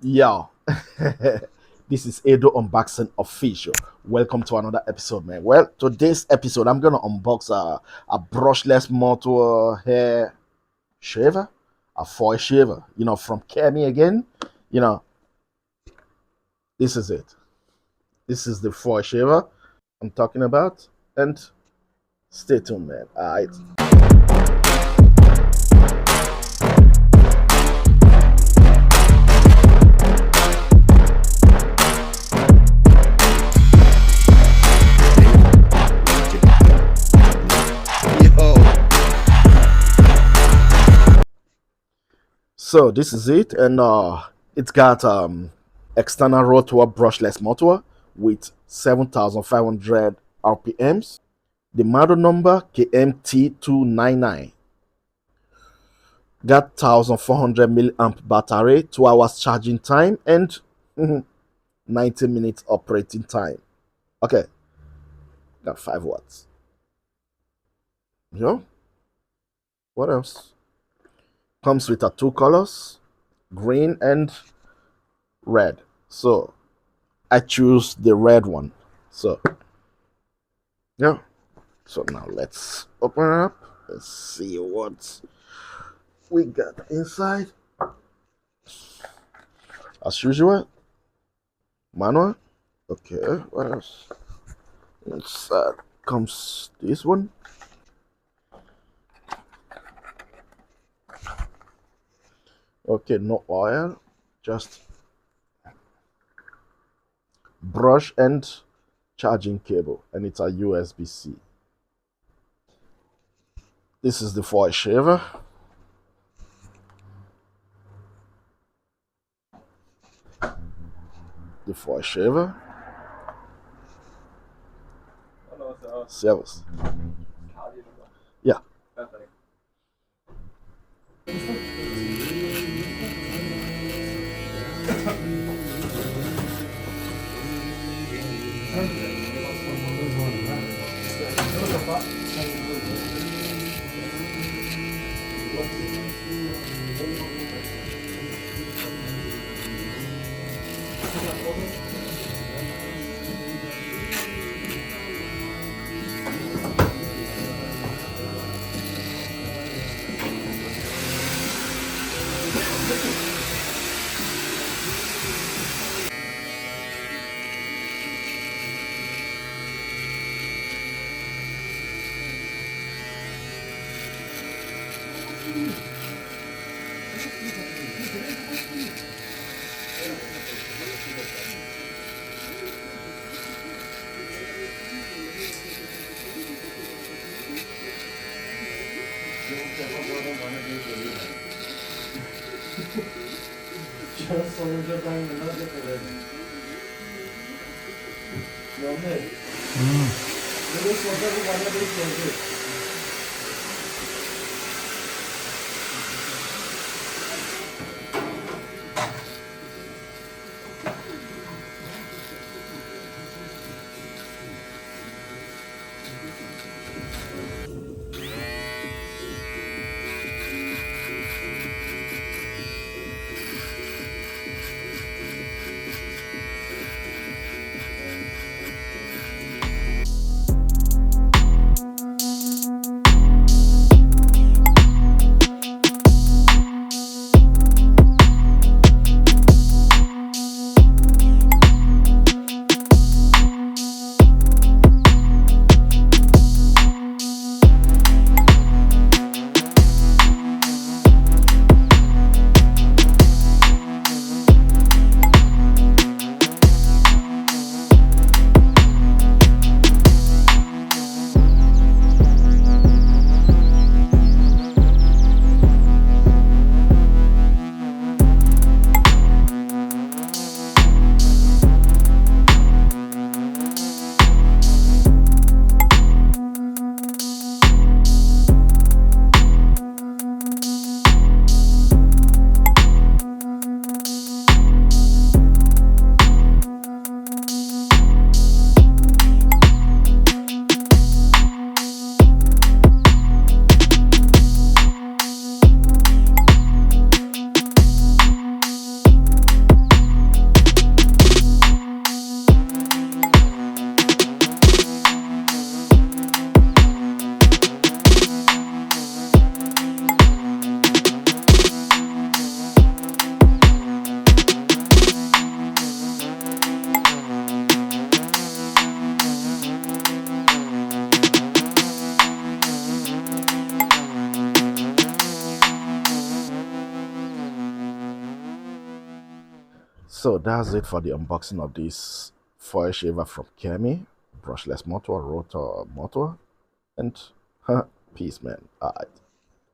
Yo, this is Edo Unboxing Official. Welcome to another episode, man. Well, today's episode, I'm gonna unbox a brushless motor hair shaver, a foil shaver. From Kemei again. You know, this is it. This is the foil shaver I'm talking about, and stay tuned, man. All right. Yo. So this is it, and it's got external rotor brushless motor with 7,500 RPMs. The model number Kemei T299. Got 1,400 milliamp battery, 2 hours charging time, and 90 minutes operating time. Okay, got 5 watts. You know what else? Comes with a two colors, green and red. So I choose the red one. So yeah. So now let's open it up. Let's see what we got inside. As usual, manual. Okay, what else? Inside comes this one. Okay, no oil, just brush and charging cable, and it's a USB-C. This is the foil shaver. The foil shaver. Servus. Yeah. So that's it for the unboxing of this foil shaver from Kemei, brushless motor, rotor motor, and peace, man. All right.